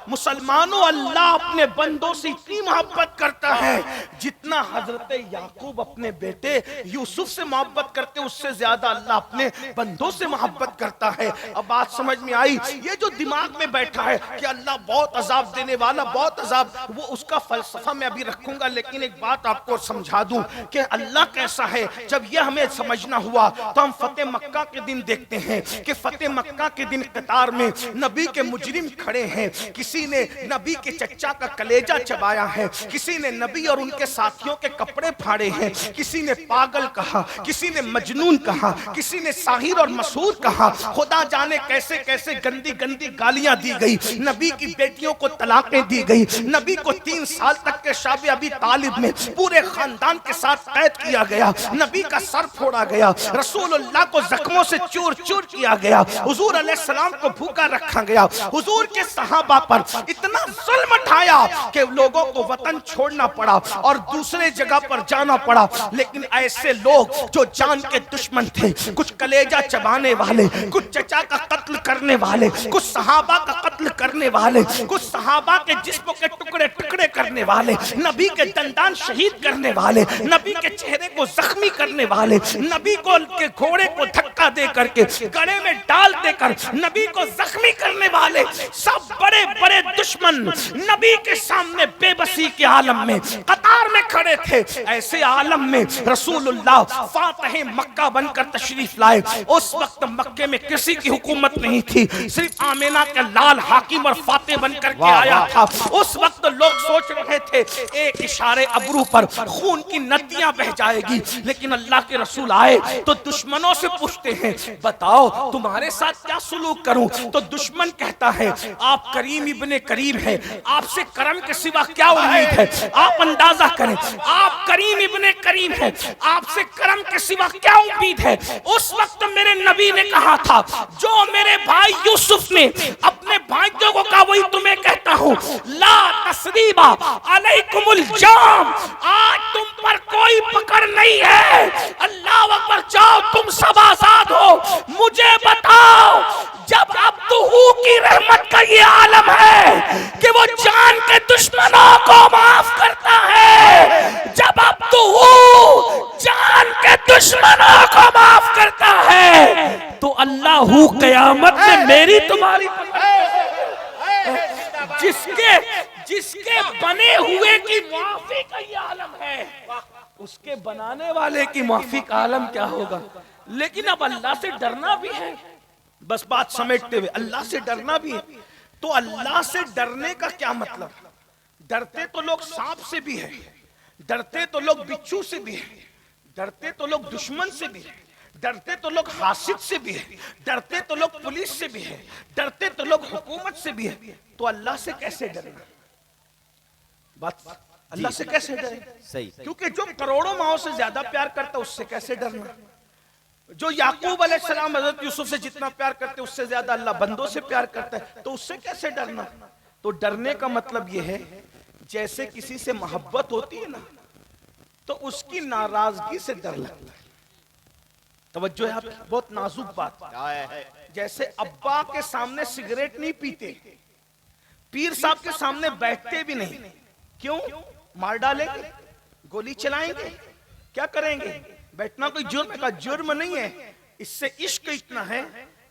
مسلمانوں اللہ اپنے بندوں سے اتنی محبت کرتا ہے جتنا حضرت یعقوب اپنے بیٹے یوسف سے محبت کرتے اس سے زیادہ اللہ اپنے بندوں سے محبت کرتا ہے. اب بات سمجھ میں آئی؟ یہ جو دماغ میں بیٹھا ہے کہ اللہ بہت عذاب دینے والا، بہت عذاب، وہ اس کا فلسفہ میں ابھی رکھوں گا، لیکن ایک بات آپ کو سمجھا دوں کہ اللہ کیسا ہے. جب یہ ہمیں سمجھنا ہوا تو ہم فتح مکہ کے دن دیکھتے ہیں کہ فتح مکہ کے دن قطار میں نبی کے مجرم کھڑے ہیں. کسی نے نبی کے چچا کا کلیجہ چبایا ہے، کسی نے نبی اور ان کے ساتھیوں کے کپڑے پھاڑے ہیں، کسی نے پاگل کہا، کسی نے مجنون کہا، کسی نے ساحر اور مسحور کہا. خدا جانے کیسے کیسے گندی گندی گالیاں دی گئی. نبی کی بیٹیوں کو طلاقیں دی گئی. نبی کو 3 سال تک کے شاب ابی طالب میں پورے خاندان کے ساتھ قید کیا گیا. نبی کا سر پھوڑا گیا. رسول اللہ کو زخموں سے چور چور کیا گیا. حضور علیہ السلام کو بھوکا رکھا گیا. حضور کے صحابہ پر اتنا ظلم اٹھایا کہ لوگوں کو وطن چھوڑنا پڑا اور دوسرے جگہ پر جانا پڑا. لیکن ایسے لوگ جو جان کے دشمن تھے، کچھ کلیجہ چبانے والے، کچھ چچا کا قتل کرنے والے، کچھ صحابہ کا قتل کرنے والے، کچھ صحابہ کے جسموں کے ٹکڑے ٹکڑے کرنے والے، نبی کے دندان شہید کرنے والے، نبی کے چہرے کو زخمی کرنے والے، نبی کو کے گھوڑے کو دھکا دے کر کے گڑے میں ڈال دے کر نبی کو زخمی کرنے والے، سب بڑے بڑے دشمن نبی کے سامنے بے بسی کے عالم میں قطار میں کھڑے تھے. ایسے عالم میں رسول اللہ فاتح مکہ بن کر تشریف لائے. اس وقت مکے میں کسی کی حکومت نہیں تھی، صرف آمینہ کا لال حاکم اور فاتح بن کر کے آیا تھا. اس وقت لوگ سوچ رہے تھے ایک اشارے ابرو پر خون کی ندیاں بہ جائے گی. لیکن اللہ کے رسول آئے تو دشمنوں سے پوچھتے ہیں بتاؤ تمہارے ساتھ کیا سلوک کروں. تو دشمن کہتا ہے آپ کریم ابن کریم ہیں، آپ سے کرم کے سوا کیا امید ہے. آپ اندازہ کریں، آپ کریم ابن کریم ہیں، آپ سے کرم کے سوا کیا امید ہے. اس وقت میرے نبی نے کہا تھا جو میرے بھائی یوسف نے اپنے بھائیوں کو کہا وہی تمہیں کہتا ہوں، لا تثریب علیکم الجام، آج تم پر کوئی پکڑ نہیں ہے. اللہ اکبر، جاؤ تم سب آزاد ہو. مجھے بتاؤ جب عبدہ کی رحمت کا یہ عالم ہے کہ وہ جان کے دشمنوں کو معاف کرتا ہے، جب عبدہ جان کے دشمنوں کو معاف کرتا ہے تو اللہ قیامت میں میری تمہاری جس کے بنے ہوئے کی معافی کا یہ عالم ہے، اس کے بنانے والے کی معافی کا عالم کیا ہوگا. لیکن اب اللہ سے ڈرنا بھی ہے. بس بات سمجھتے ہوئے اللہ سے ڈرنا بھی ہے. تو اللہ سے ڈرنے کا کیا مطلب؟ ڈرتے تو لوگ سانپ سے بھی ہے، ڈرتے تو لوگ بچھو سے بھی ہے، ڈرتے تو لوگ دشمن سے بھی ہے، ڈرتے تو لوگ حاسد سے بھی ہے، ڈرتے تو لوگ پولیس سے بھی ہے، ڈرتے تو لوگ حکومت سے بھی ہے. تو اللہ سے کیسے ڈرنا؟ بات اللہ سے کیسے ڈرے؟
صحیح.
کیونکہ جو کروڑوں ماؤں سے زیادہ پیار کرتا اس سے کیسے ڈرنا؟ جو یعقوب علیہ السلام حضرت یوسف سے جتنا پیار کرتے اس سے زیادہ اللہ بندوں سے پیار کرتا ہے، تو اس سے کیسے ڈرنا؟ تو ڈرنے کا مطلب یہ ہے جیسے کسی سے محبت ہوتی ہے نا تو اس کی ناراضگی سے ڈر لگتا ہے. توجہ ہے آپ کی، بہت نازک بات. جیسے ابا کے سامنے سگریٹ نہیں پیتے، پیر صاحب کے سامنے بیٹھتے بھی نہیں. کیوں؟ مار ڈالیں گے، گولی چلائیں گے، کیا کریں گے؟ بیٹھنا کوئی جرم کا جرم نہیں ہے. اس سے عشق اتنا ہے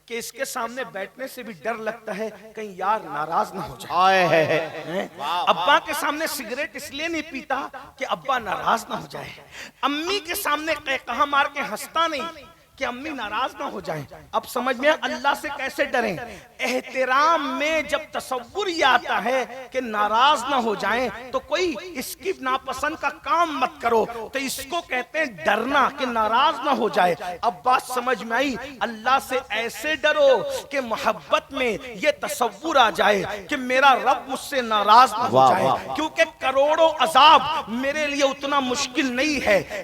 کہ اس کے سامنے بیٹھنے سے بھی ڈر لگتا ہے کہیں یار ناراض نہ ہو جائے. ابا کے سامنے سگریٹ اس لیے نہیں پیتا کہ ابا ناراض نہ ہو جائے. امی کے سامنے قہقہا مار کے ہنستا نہیں کہ امی ناراض نہ ہو جائیں. اب سمجھ میں اللہ سے کیسے ڈریں؟ احترام میں جب تصور یہ آتا ہے کہ ناراض نہ ہو جائیں تو کوئی اس کی ناپسند کا کام مت کرو، تو اس کو کہتے ہیں ڈرنا کہ ناراض نہ ہو جائے. اب بات سمجھ میں آئی؟ اللہ سے ایسے ڈرو کہ محبت میں یہ تصور آ جائے کہ میرا رب مجھ سے ناراض نہ ہو جائے. کیونکہ کروڑوں عذاب میرے لیے اتنا مشکل نہیں ہے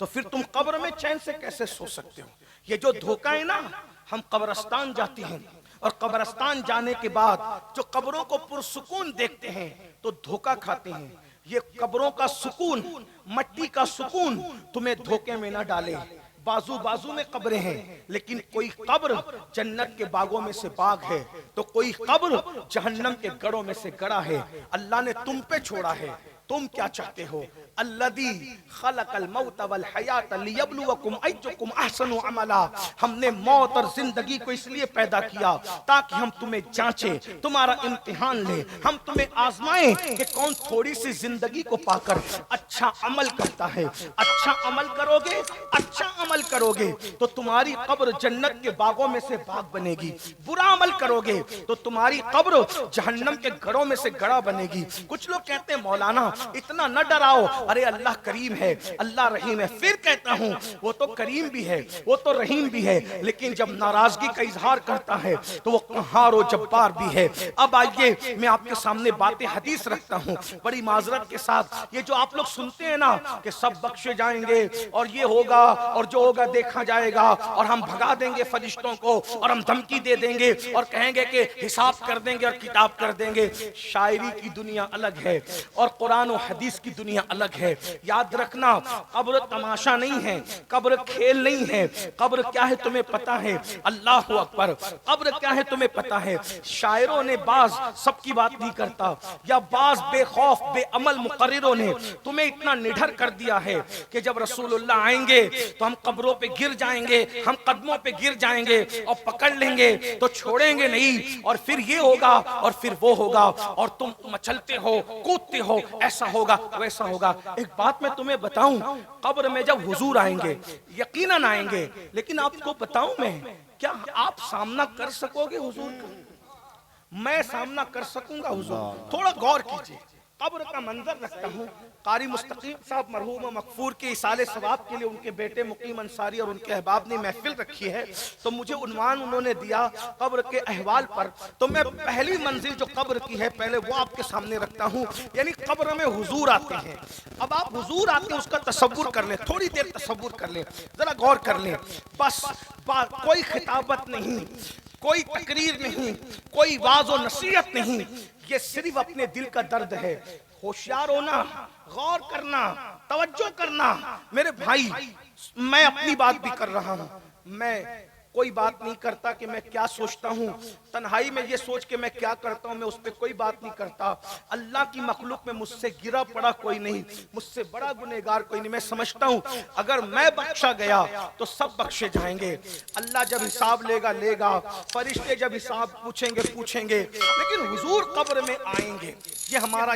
تو پھر تم قبر میں چین سے کیسے سو سکتے ہو؟ یہ جو دھوکہ ہے نا، ہم قبرستان جاتے ہیں اور قبرستان جانے کے بعد جو قبروں کو پرسکون دیکھتے ہیں تو دھوکہ کھاتے ہیں۔ یہ قبروں کا سکون، مٹی کا سکون تمہیں دھوکے میں نہ ڈالے۔ بازو بازو میں قبریں ہیں، لیکن کوئی قبر جنت کے باغوں میں سے باغ ہے تو کوئی قبر جہنم کے گڑوں میں سے گڑا ہے۔ اللہ نے تم پہ چھوڑا ہے، تم کیا چاہتے ہو؟ الذی خلق الموت والحیات لیبلوکم ایکم احسن عملا، ہم نے موت اور زندگی کو اس لیے پیدا کیا تاکہ ہم تمہیں جانچیں، تمہارا امتحان لیں، ہم تمہیں آزمائیں کہ کون تھوڑی سی زندگی کو پا کر اچھا عمل کرتا ہے۔ اچھا عمل کرو گے، اچھا عمل کرو گے تو تمہاری قبر جنت کے باغوں میں سے باغ بنے گی، برا عمل کرو گے تو تمہاری قبر جہنم کے گڑوں میں سے گڑا بنے گی۔ کچھ لوگ کہتے ہیں مولانا اتنا نہ ڈراؤ، ارے اللہ کریم ہے، اللہ رحیم ہے۔ پھر کہتا ہوں وہ تو کریم بھی ہے، وہ تو رحیم بھی ہے، لیکن جب ناراضگی کا اظہار کرتا ہے تو وہ قہار و جبار بھی ہے۔ اب آئیے میں آپ کے سامنے باتیں حدیث رکھتا ہوں بڑی معذرت کے ساتھ۔ یہ جو آپ لوگ سنتے ہیں نا کہ سب بخشے جائیں گے اور یہ ہوگا اور جو ہوگا دیکھا جائے گا اور ہم بھگا دیں گے فرشتوں کو اور ہم دھمکی دے دیں گے اور کہیں گے کہ حساب کر دیں گے اور کتاب کر دیں گے، شاعری کی دنیا الگ ہے اور قرآن و حدیث کی دنیا الگ ہے۔ یاد رکھنا قبر تماشا نہیں ہے، قبر کھیل نہیں ہے۔ قبر کیا ہے تمہیں پتا ہے؟ اللہ اکبر، قبر کیا ہے تمہیں پتا ہے؟ شاعروں نے بعض سب کی بات نہیں کرتا یا بعض بے خوف بے عمل مقرروں نے تمہیں اتنا نڈھر کر دیا ہے کہ جب رسول اللہ آئیں گے تو ہم قبروں پہ گر جائیں گے، ہم قدموں پہ گر جائیں گے اور پکڑ لیں گے تو چھوڑیں گے نہیں، اور پھر یہ ہوگا اور پھر وہ ہوگا اور تم مچلتے ہو کودتے ہو، ایسا ہوگا ویسا ہوگا۔ ایک بات میں تمہیں بتاؤں، قبر میں جب حضور آئیں گے یقیناً آئیں گے، لیکن آپ کو بتاؤں میں کیا آپ سامنا کر سکو گے حضور کا؟ میں سامنا کر سکوں گا حضور؟ تھوڑا غور کیجئے، قبر کا منظر رکھتا ہوں۔ قاری مستقیم صاحب مرحوم و مغفور کے اصال ثواب کے لیے ان کے بیٹے مقیم انصاری اور ان کے احباب نے محفل رکھی ہے، تو مجھے عنوان انہوں نے دیا قبر کے احوال پر، تو میں پہلی منزل جو قبر کی ہے پہلے وہ آپ کے سامنے رکھتا ہوں۔ یعنی قبر میں حضور آتے ہیں۔ اب آپ حضور آتے ہیں اس کا تصور کر لیں، تھوڑی دیر تصور کر لیں، ذرا غور کر لیں۔ بس کوئی خطابت نہیں، کوئی تقریر نہیں، کوئی واعظ و نصیحت نہیں، یہ صرف اپنے دل کا درد ہے۔ ہوشیار ہونا، غور کرنا، توجہ کرنا۔ میرے بھائی میں اپنی بات بھی کر رہا ہوں، میں کوئی بات نہیں کرتا کہ میں کیا سوچتا ہوں، تنہائی میں یہ سوچ کے میں کیا کرتا ہوں میں اس پہ کوئی بات نہیں کرتا۔ اللہ کی مخلوق میں مجھ سے گرا پڑا کوئی نہیں، مجھ سے بڑا گنہگار کوئی نہیں۔ میں سمجھتا ہوں اگر میں بخشا گیا تو سب بخشے جائیں گے۔ اللہ جب حساب لے گا، فرشتے جب حساب پوچھیں گے، لیکن حضور قبر میں آئیں گے، یہ ہمارا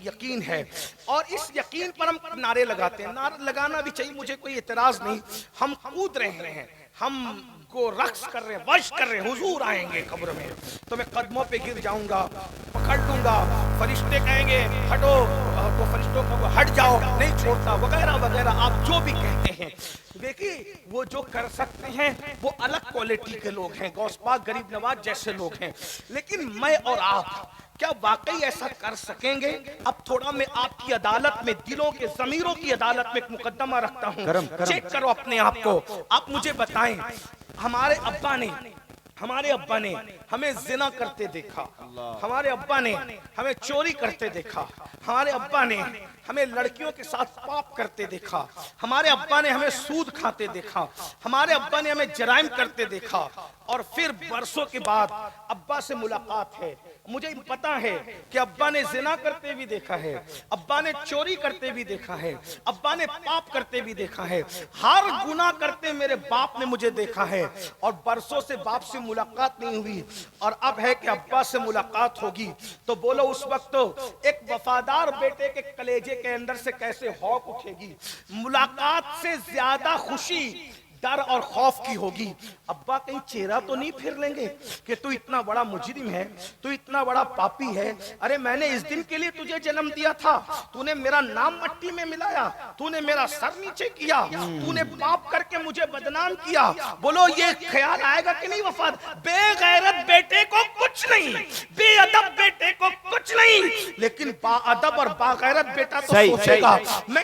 یقین ہے۔ اور اس یقین پر ہم نعرے لگاتے ہیں، نعرے لگانا بھی چاہیے، مجھے کوئی اعتراض نہیں۔ ہم کود رہے ہیں، ہم کو رقص کر رہے ہیں، ورش کر رہے ہیں، حضور آئیں گے قبر میں تو میں قدموں پہ گر جاؤں گا، پکڑ لوں گا، فرشتے کہیں گے ہٹو تو فرشتوں کو ہٹ جاؤ، نہیں چھوڑتا، وغیرہ وغیرہ آپ جو بھی کہتے ہیں۔ دیکھیے وہ جو کر سکتے ہیں وہ الگ کوالٹی کے لوگ ہیں، غوث پاک غریب نواز جیسے لوگ ہیں، لیکن میں اور آپ کیا واقعی ایسا کر سکیں گے؟ اب تھوڑا میں آپ کی عدالت میں، دلوں کے ضمیروں کی عدالت میں ایک مقدمہ رکھتا ہوں، چیک کرو اپنے آپ کو۔ آپ مجھے بتائیں، ہمارے ابا نے ہمیں زنا کرتے دیکھا، ہمارے ابا نے ہمیں چوری کرتے دیکھا، ہمارے ابا نے ہمیں لڑکیوں کے ساتھ پاپ کرتے دیکھا، ہمارے ابا نے ہمیں سود کھاتے دیکھا، ہمارے ابا نے ہمیں جرائم کرتے دیکھا، اور پھر برسوں کے بعد ابا سے ملاقات ہے۔ مجھے پتا ہے کہ ابا نے زنا کرتے بھی دیکھا ہے، ابا نے چوری کرتے بھی دیکھا ہے، ابا نے پاپ کرتے بھی دیکھا ہے، ہر گناہ کرتے میرے باپ نے مجھے دیکھا ہے، اور برسوں سے باپ سے ملاقات نہیں ہوئی، اور اب ہے کہ ابا سے ملاقات ہوگی تو بولو اس وقت ایک وفادار بیٹے کے کلیجے کے اندر سے کیسے ہوک اٹھے گی؟ ملاقات سے زیادہ خوشی ڈر اور خوف کی ہوگی۔ ابا کہیں چہرہ تو نہیں پھر لیں گے کہ تو اتنا بڑا مجرم ہے، تو اتنا بڑا پاپی ہے، ارے میں نے اس دن کے لیے تجھے جنم دیا تھا، تو نے میرا نام مٹی میں ملایا، تو نے میرا سر نیچے کیا، تو نے پاپ کر کے مجھے بدنام کیا۔ بولو یہ خیال آئے گا کہ نہیں وفاد؟ بے غیرت بیٹے کو کچھ نہیں، بے ادب بیٹے کو کچھ نہیں، لیکن با ادب اور با غیرت بیٹا تو سوچے گا میں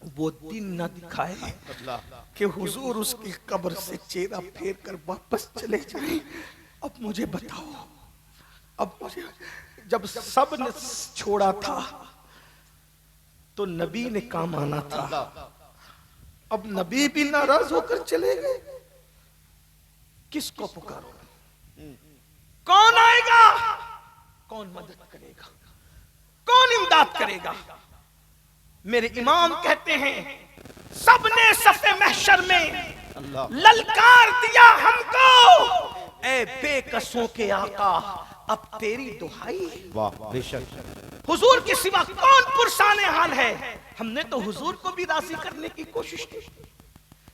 وہ دن نہ دکھائے کہ حضور اس کی قبر سے چہرہ پھیر کر واپس چلے جائیں. اب مجھے بتاؤ، اب مجھے، جب سب نے چھوڑا تھا تو نبی نے کام آنا تھا، اب نبی بھی ناراض ہو کر چلے گئے. کس کو پکارو؟ کون آئے گا؟ کون مدد کرے گا؟ کون امداد کرے گا؟ میرے امام کہتے ہیں سب نے صف محشر میں للکار دیا ہم کو، اے بے کسوں کے آقا اب تیری دہائی.
واہ بے شک.
حضور کے سوا کون پرسان حال ہے؟ ہم نے تو حضور کو بھی راضی کرنے کی کوشش کی.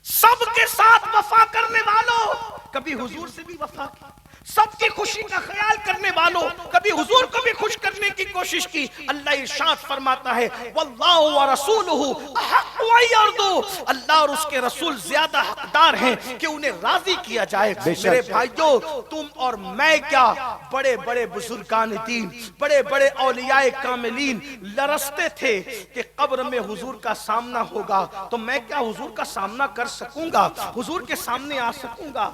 سب کے ساتھ وفا کرنے والوں کبھی حضور سے بھی وفا کی، سب کی خوشی کا خیال کرنے والوں کبھی حضور کو بھی خوش کرنے کی کوشش کی. اللہ ارشاد فرماتا ہے واللہ ورسولہ احق ان یرضوا، اللہ اور اس کے رسول زیادہ حقدار ہیں کہ انہیں راضی کیا جائے. میرے بھائیوں، تم اور میں کیا، بڑے بڑے بزرگان دین، بڑے بڑے اولیاء کاملین لرزتے تھے کہ قبر میں حضور کا سامنا ہوگا تو میں کیا حضور کا سامنا کر سکوں گا، حضور کے سامنے آ سکوں گا.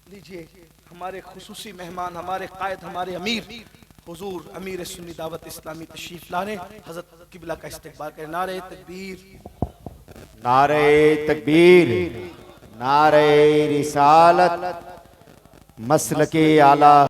لیجئے ہمارے خصوصی مہمان، ہمارے قائد، ہمارے امیر حضور امیر سنی دعوت اسلامی تشریف لا رہے ہیں. حضرت قبلہ کا استقبال کریں. نعرہ تکبیر،
نعرہ تکبیر، نعرہ رسالت، مسلک اعلیٰ